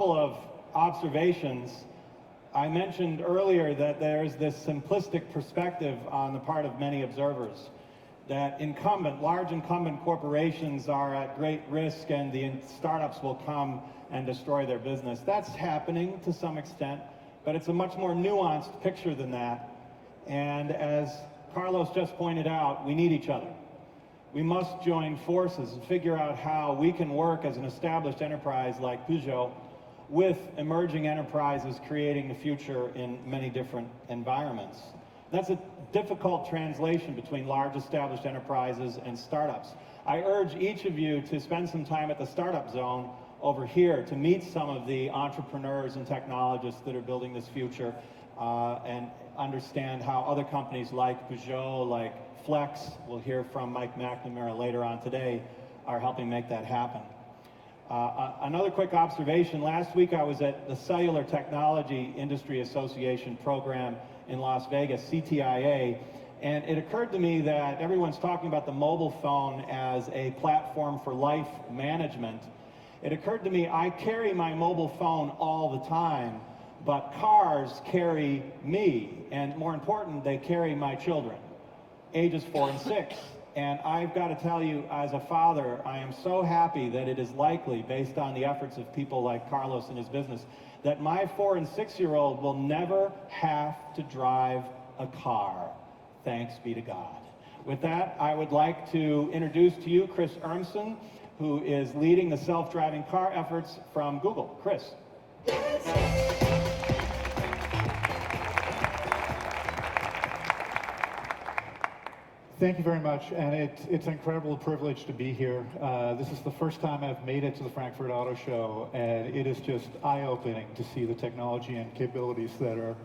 couple of observations. I mentioned earlier that there's this simplistic perspective on the part of many observers that large incumbent corporations are at great risk and the startups will come and destroy their business. That's happening to some extent, but it's a much more nuanced picture than that. And as Carlos just pointed out, we need each other. We must join forces and figure out how we can work as an established enterprise like Peugeot with emerging enterprises creating the future in many different environments. That's a difficult translation between large established enterprises and startups. I urge each of you to spend some time at the Startup Zone over here to meet some of the entrepreneurs and technologists that are building this future and understand how other companies like Peugeot, like Flex, we'll hear from Mike McNamara later on today, are helping make that happen. Another quick observation, last week I was at the Cellular Technology Industry Association program in Las Vegas, CTIA, and it occurred to me that everyone's talking about the mobile phone as a platform for life management. It occurred to me I carry my mobile phone all the time, but cars carry me, and more important, they carry my children, ages 4 and 6. And I've got to tell you, as a father, I am so happy that it is likely, based on the efforts of people like Carlos and his business, that my 4 and 6-year-old will never have to drive a car. Thanks be to God. With that, I would like to introduce to you Chris Urmson, who is leading the self-driving car efforts from Google. Chris. Thank you very much, and it's an incredible privilege to be here. This is the first time I've made it to the Frankfurt Auto Show, and it is just eye-opening to see the technology and capabilities that are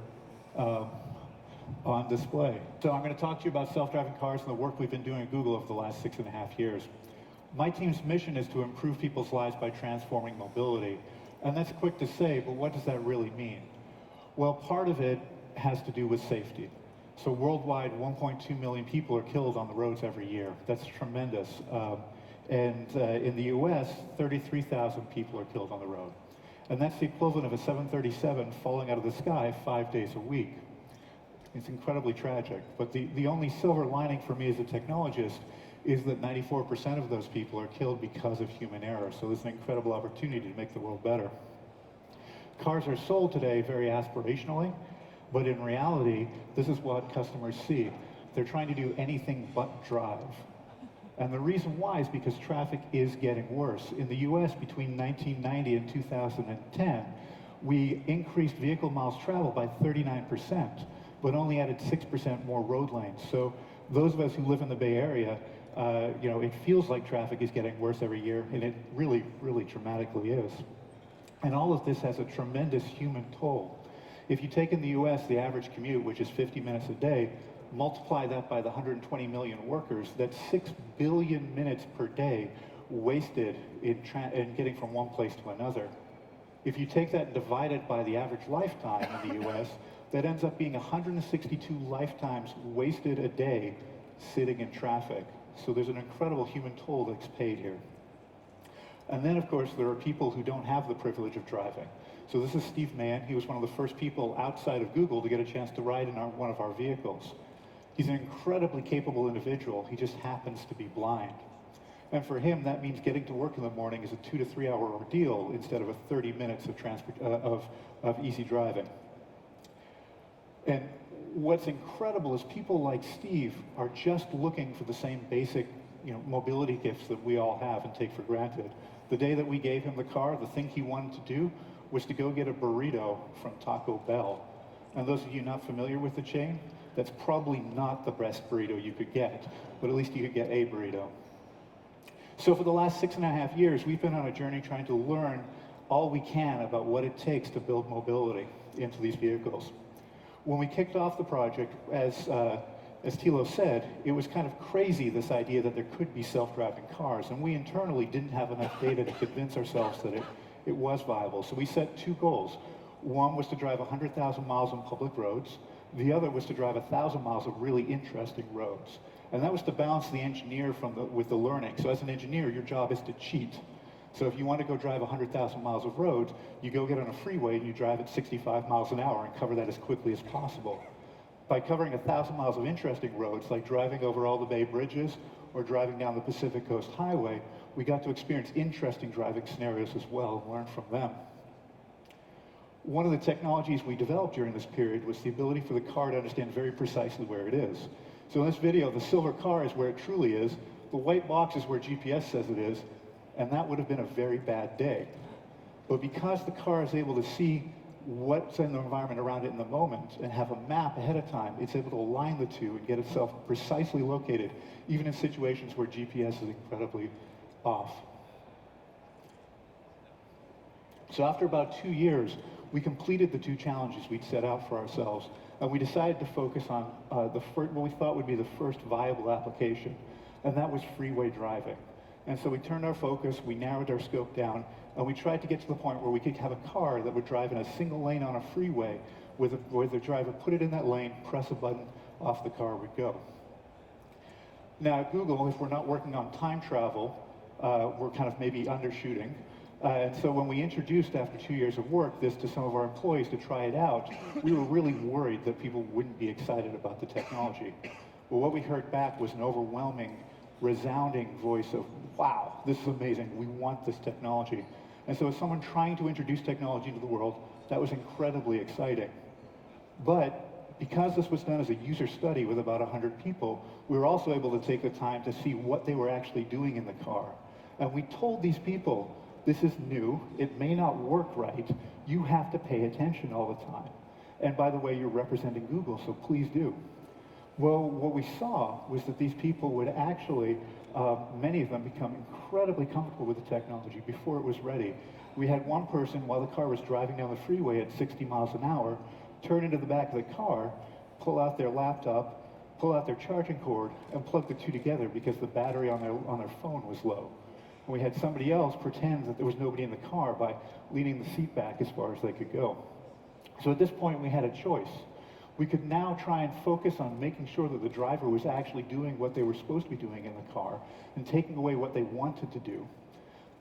on display. So I'm going to talk to you about self-driving cars and the work we've been doing at Google over the last 6.5 years. My team's mission is to improve people's lives by transforming mobility, and that's quick to say, but what does that really mean? Well, part of it has to do with safety. So worldwide, 1.2 million people are killed on the roads every year. That's tremendous. In the US, 33,000 people are killed on the road. And that's the equivalent of a 737 falling out of the sky 5 days a week. It's incredibly tragic. But the only silver lining for me as a technologist is that 94% of those people are killed because of human error. So there's an incredible opportunity to make the world better. Cars are sold today very aspirationally. But in reality, this is what customers see. They're trying to do anything but drive. And the reason why is because traffic is getting worse. In the US, between 1990 and 2010, we increased vehicle miles traveled by 39%, but only added 6% more road lanes. So those of us who live in the Bay Area, it feels like traffic is getting worse every year, and it really, really dramatically is. And all of this has a tremendous human toll. If you take in the US the average commute, which is 50 minutes a day, multiply that by the 120 million workers, that's 6 billion minutes per day wasted in getting from one place to another. If you take that and divide it by the average lifetime in the US, that ends up being 162 lifetimes wasted a day sitting in traffic. So there's an incredible human toll that's paid here. And then, of course, there are people who don't have the privilege of driving. So this is Steve Mann. He was one of the first people outside of Google to get a chance to ride in one of our vehicles. He's an incredibly capable individual. He just happens to be blind. And for him, that means getting to work in the morning is a 2 to 3 hour ordeal instead of a 30 minutes of easy driving. And what's incredible is people like Steve are just looking for the same basic mobility gifts that we all have and take for granted. The day that we gave him the car, the thing he wanted to do was to go get a burrito from Taco Bell. And those of you not familiar with the chain, that's probably not the best burrito you could get, but at least you could get a burrito. So for the last 6.5 years, we've been on a journey trying to learn all we can about what it takes to build mobility into these vehicles. When we kicked off the project, as Thilo said, it was kind of crazy, this idea that there could be self-driving cars, and we internally didn't have enough data to convince ourselves that it was viable. So we set 2 goals. One was to drive 100,000 miles on public roads. The other was to drive 1,000 miles of really interesting roads. And that was to balance the engineer with the learning. So as an engineer, your job is to cheat. So if you want to go drive 100,000 miles of roads, you go get on a freeway and you drive at 65 miles an hour and cover that as quickly as possible. By covering 1,000 miles of interesting roads, like driving over all the Bay Bridges or driving down the Pacific Coast Highway, we got to experience interesting driving scenarios as well and learn from them. One of the technologies we developed during this period was the ability for the car to understand very precisely where it is. So in this video, the silver car is where it truly is, the white box is where GPS says it is, and that would have been a very bad day. But because the car is able to see what's in the environment around it in the moment and have a map ahead of time, it's able to align the two and get itself precisely located, even in situations where GPS is incredibly off. So after about 2 years, we completed the 2 challenges we'd set out for ourselves, and we decided to focus on what we thought would be the first viable application, and that was freeway driving. And so we turned our focus, we narrowed our scope down, and we tried to get to the point where we could have a car that would drive in a single lane on a freeway, where the driver put it in that lane, press a button, off the car would go. Now at Google, if we're not working on time travel, we're kind of maybe undershooting. And so when we introduced, after 2 years of work, this to some of our employees to try it out, we were really worried that people wouldn't be excited about the technology. Well, what we heard back was an overwhelming, resounding voice of, wow, this is amazing, we want this technology. And so as someone trying to introduce technology into the world, that was incredibly exciting. But because this was done as a user study with about 100 people, we were also able to take the time to see what they were actually doing in the car. And we told these people, this is new, it may not work right, you have to pay attention all the time. And by the way, you're representing Google, so please do. Well, what we saw was that these people would actually, many of them, become incredibly comfortable with the technology before it was ready. We had one person, while the car was driving down the freeway at 60 miles an hour, turn into the back of the car, pull out their laptop, pull out their charging cord, and plug the two together because the battery on their phone was low. And we had somebody else pretend that there was nobody in the car by leaning the seat back as far as they could go. So at this point, we had a choice. We could now try and focus on making sure that the driver was actually doing what they were supposed to be doing in the car and taking away what they wanted to do.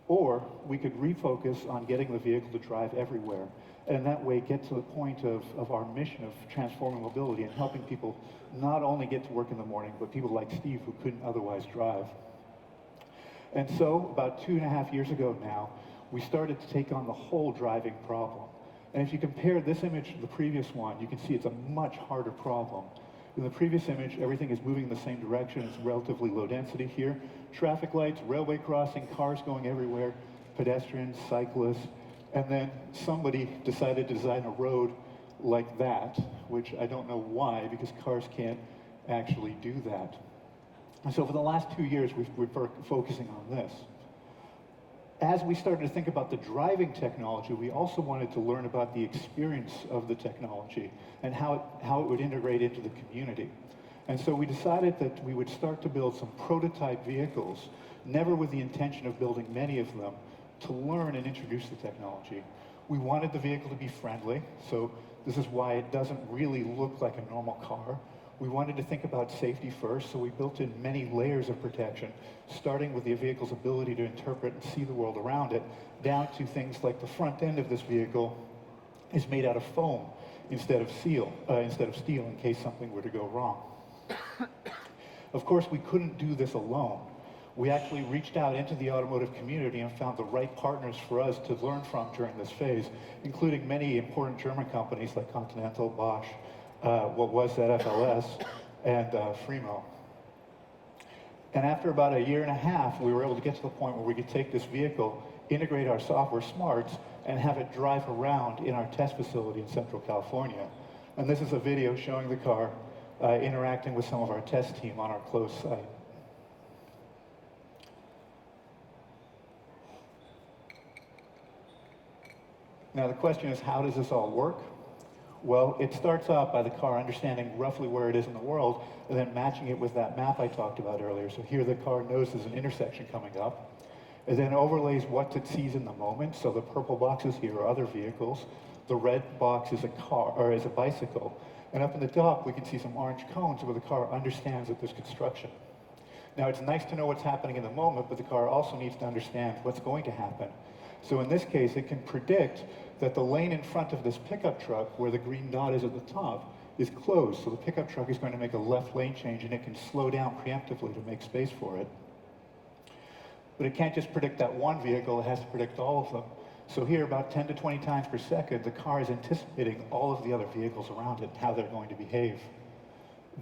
Or we could refocus on getting the vehicle to drive everywhere, and in that way get to the point of our mission of transforming mobility and helping people not only get to work in the morning, but people like Steve who couldn't otherwise drive. And so, about 2.5 years ago now, we started to take on the whole driving problem. And if you compare this image to the previous one, you can see it's a much harder problem. In the previous image, everything is moving in the same direction. It's relatively low density here. Traffic lights, railway crossing, cars going everywhere, pedestrians, cyclists, and then somebody decided to design a road like that, which I don't know why, because cars can't actually do that. And so for the last 2 years, we've been focusing on this. As we started to think about the driving technology, we also wanted to learn about the experience of the technology and how it would integrate into the community. And so we decided that we would start to build some prototype vehicles, never with the intention of building many of them, to learn and introduce the technology. We wanted the vehicle to be friendly, so this is why it doesn't really look like a normal car. We wanted to think about safety first, so we built in many layers of protection, starting with the vehicle's ability to interpret and see the world around it, down to things like the front end of this vehicle is made out of foam instead of steel in case something were to go wrong. Of course, we couldn't do this alone. We actually reached out into the automotive community and found the right partners for us to learn from during this phase, including many important German companies like Continental, Bosch, what was that FLS, and Fremo. And after about 1.5 years, we were able to get to the point where we could take this vehicle, integrate our software smarts, and have it drive around in our test facility in Central California. And this is a video showing the car interacting with some of our test team on our closed site. Now the question is, how does this all work? Well, it starts out by the car understanding roughly where it is in the world, and then matching it with that map I talked about earlier. So here the car knows there's an intersection coming up. It then overlays what it sees in the moment. So the purple boxes here are other vehicles. The red box is a car, or is a bicycle. And up in the top, we can see some orange cones where the car understands that there's construction. Now, it's nice to know what's happening in the moment, but the car also needs to understand what's going to happen. So in this case, it can predict that the lane in front of this pickup truck, where the green dot is at the top, is closed. So the pickup truck is going to make a left lane change, and it can slow down preemptively to make space for it. But it can't just predict that one vehicle, it has to predict all of them. So here, about 10 to 20 times per second, the car is anticipating all of the other vehicles around it, how they're going to behave.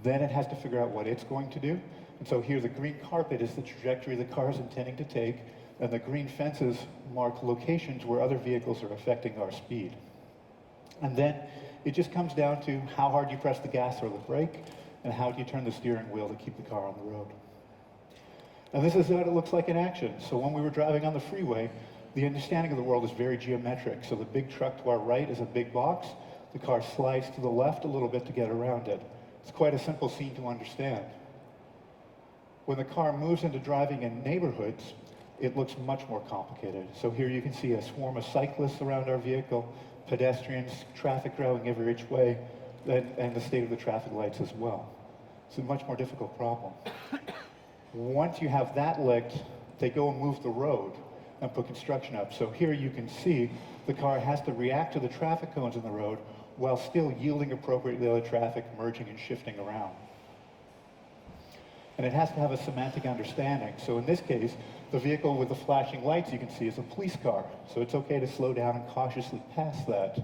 Then it has to figure out what it's going to do. And so here, the green carpet is the trajectory the car is intending to take, and the green fences mark locations where other vehicles are affecting our speed. And then it just comes down to how hard you press the gas or the brake, and how do you turn the steering wheel to keep the car on the road. And this is what it looks like in action. So when we were driving on the freeway, the understanding of the world is very geometric. So the big truck to our right is a big box. The car slides to the left a little bit to get around it. It's quite a simple scene to understand. When the car moves into driving in neighborhoods, it looks much more complicated. So here you can see a swarm of cyclists around our vehicle, pedestrians, traffic going every which way, and the state of the traffic lights as well. It's a much more difficult problem. Once you have that licked, they go and move the road and put construction up. So here you can see the car has to react to the traffic cones in the road while still yielding appropriately to the traffic, merging and shifting around. And it has to have a semantic understanding. So in this case, the vehicle with the flashing lights you can see is a police car. So it's okay to slow down and cautiously pass that.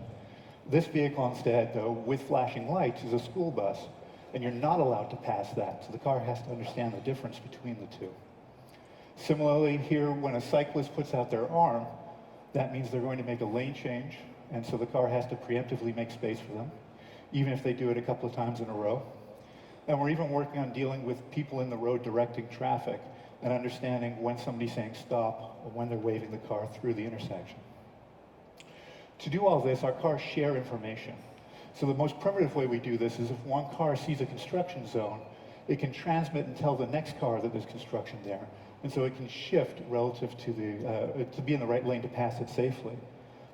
This vehicle instead, though, with flashing lights is a school bus. And you're not allowed to pass that. So the car has to understand the difference between the two. Similarly, here, when a cyclist puts out their arm, that means they're going to make a lane change. And so the car has to preemptively make space for them, even if they do it a couple of times in a row. And we're even working on dealing with people in the road directing traffic and understanding when somebody's saying stop or when they're waving the car through the intersection. To do all this, our cars share information. So the most primitive way we do this is if one car sees a construction zone, it can transmit and tell the next car that there's construction there. And so it can shift relative to be in the right lane to pass it safely.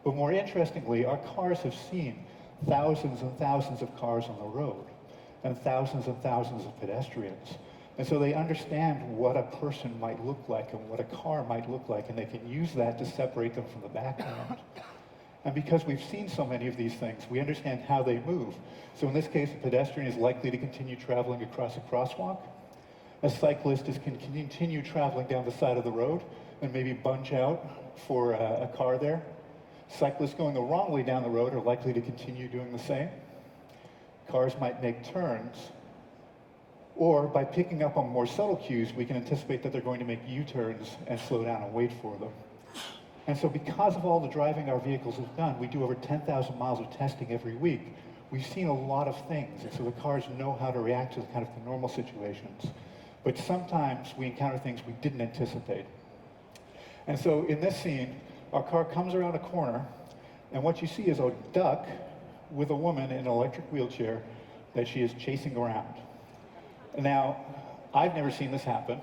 But more interestingly, our cars have seen thousands and thousands of cars on the road, and thousands of pedestrians. And so they understand what a person might look like and what a car might look like, and they can use that to separate them from the background. And because we've seen so many of these things, we understand how they move. So in this case, a pedestrian is likely to continue traveling across a crosswalk. A cyclist can continue traveling down the side of the road and maybe bunch out for a car there. Cyclists going the wrong way down the road are likely to continue doing the same. Cars might make turns, or by picking up on more subtle cues, we can anticipate that they're going to make U-turns and slow down and wait for them. And so because of all the driving our vehicles have done, we do over 10,000 miles of testing every week. We've seen a lot of things, and so the cars know how to react to kind of the normal situations. But sometimes we encounter things we didn't anticipate. And so in this scene, our car comes around a corner, and what you see is a duck with a woman in an electric wheelchair that she is chasing around. Now, I've never seen this happen.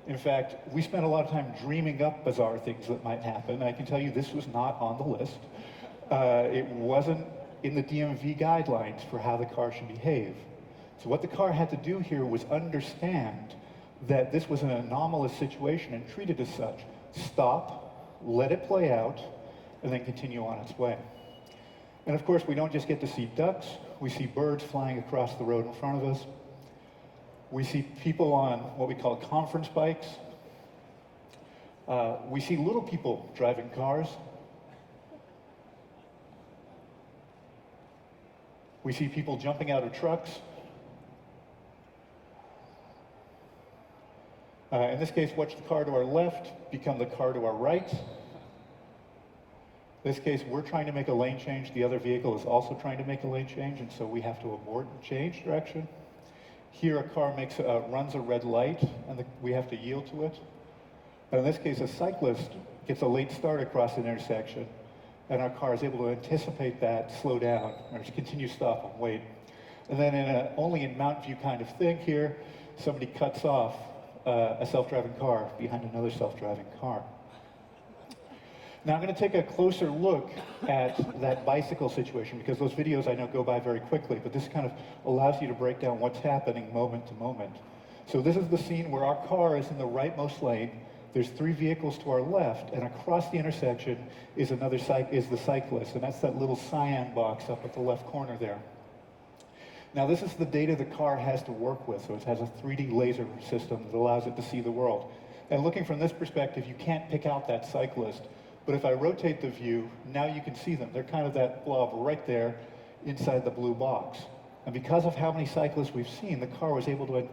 In fact, we spent a lot of time dreaming up bizarre things that might happen. I can tell you this was not on the list. It wasn't in the DMV guidelines for how the car should behave. So what the car had to do here was understand that this was an anomalous situation and treat it as such. Stop, let it play out, and then continue on its way. And of course, we don't just get to see ducks, we see birds flying across the road in front of us. We see people on what we call conference bikes. We see little people driving cars. We see people jumping out of trucks. In this case, watch the car to our left become the car to our right. In this case, we're trying to make a lane change. The other vehicle is also trying to make a lane change, and so we have to abort and change direction. Here, a car runs a red light, and we have to yield to it. And in this case, a cyclist gets a late start across an intersection, and our car is able to anticipate that, slow down, or continue stop and wait. And then only in Mountain View kind of thing here, somebody cuts off a self-driving car behind another self-driving car. Now I'm going to take a closer look at that bicycle situation, because those videos I know go by very quickly, but this kind of allows you to break down what's happening moment to moment. So this is the scene where our car is in the rightmost lane. There's 3 vehicles to our left, and across the intersection is the cyclist, and that's that little cyan box up at the left corner there. Now this is the data the car has to work with, so it has a 3D laser system that allows it to see the world. And looking from this perspective, you can't pick out that cyclist, but if I rotate the view, now you can see them. They're kind of that blob right there inside the blue box. And because of how many cyclists we've seen, the car was able to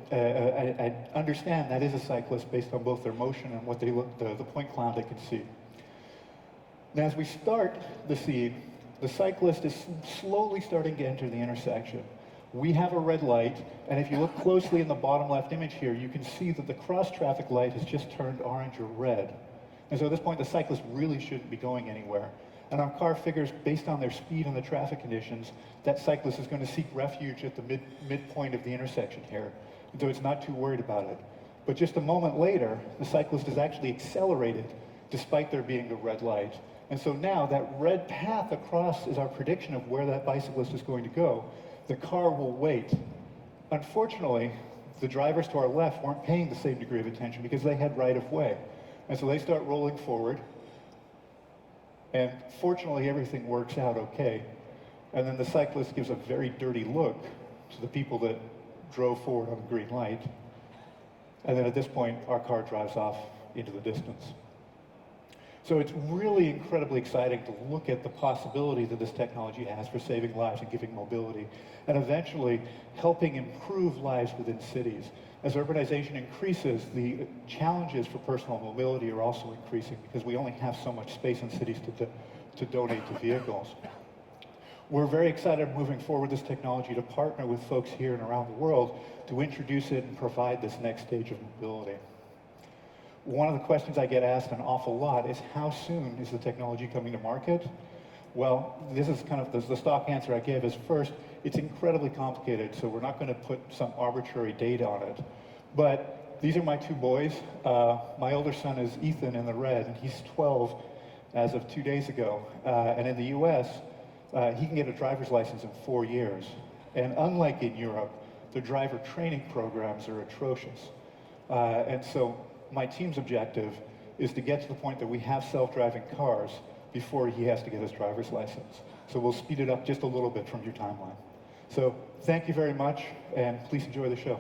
understand that is a cyclist based on both their motion and what they look, the point cloud they can see. Now as we start the scene, the cyclist is slowly starting to enter the intersection. We have a red light, and if you look closely in the bottom left image here, you can see that the cross traffic light has just turned orange or red. And so at this point, the cyclist really shouldn't be going anywhere. And our car figures, based on their speed and the traffic conditions, that cyclist is going to seek refuge at the midpoint of the intersection here. And so it's not too worried about it. But just a moment later, the cyclist is actually accelerated, despite there being a red light. And so now that red path across is our prediction of where that bicyclist is going to go. The car will wait. Unfortunately, the drivers to our left weren't paying the same degree of attention because they had right of way. And so they start rolling forward. And fortunately, everything works out okay. And then the cyclist gives a very dirty look to the people that drove forward on the green light. And then at this point, our car drives off into the distance. So it's really incredibly exciting to look at the possibility that this technology has for saving lives and giving mobility, and eventually helping improve lives within cities. As urbanization increases, the challenges for personal mobility are also increasing because we only have so much space in cities to donate to vehicles. We're very excited moving forward this technology to partner with folks here and around the world to introduce it and provide this next stage of mobility. One of the questions I get asked an awful lot is how soon is the technology coming to market? Well, this is kind of the stock answer I give is first, it's incredibly complicated, so we're not going to put some arbitrary date on it. But these are my 2 boys. My older son is Ethan in the red, and he's 12 as of 2 days ago. And in the US, he can get a driver's license in 4 years. And unlike in Europe, the driver training programs are atrocious. And so my team's objective is to get to the point that we have self-driving cars before he has to get his driver's license. So we'll speed it up just a little bit from your timeline. So thank you very much, and please enjoy the show.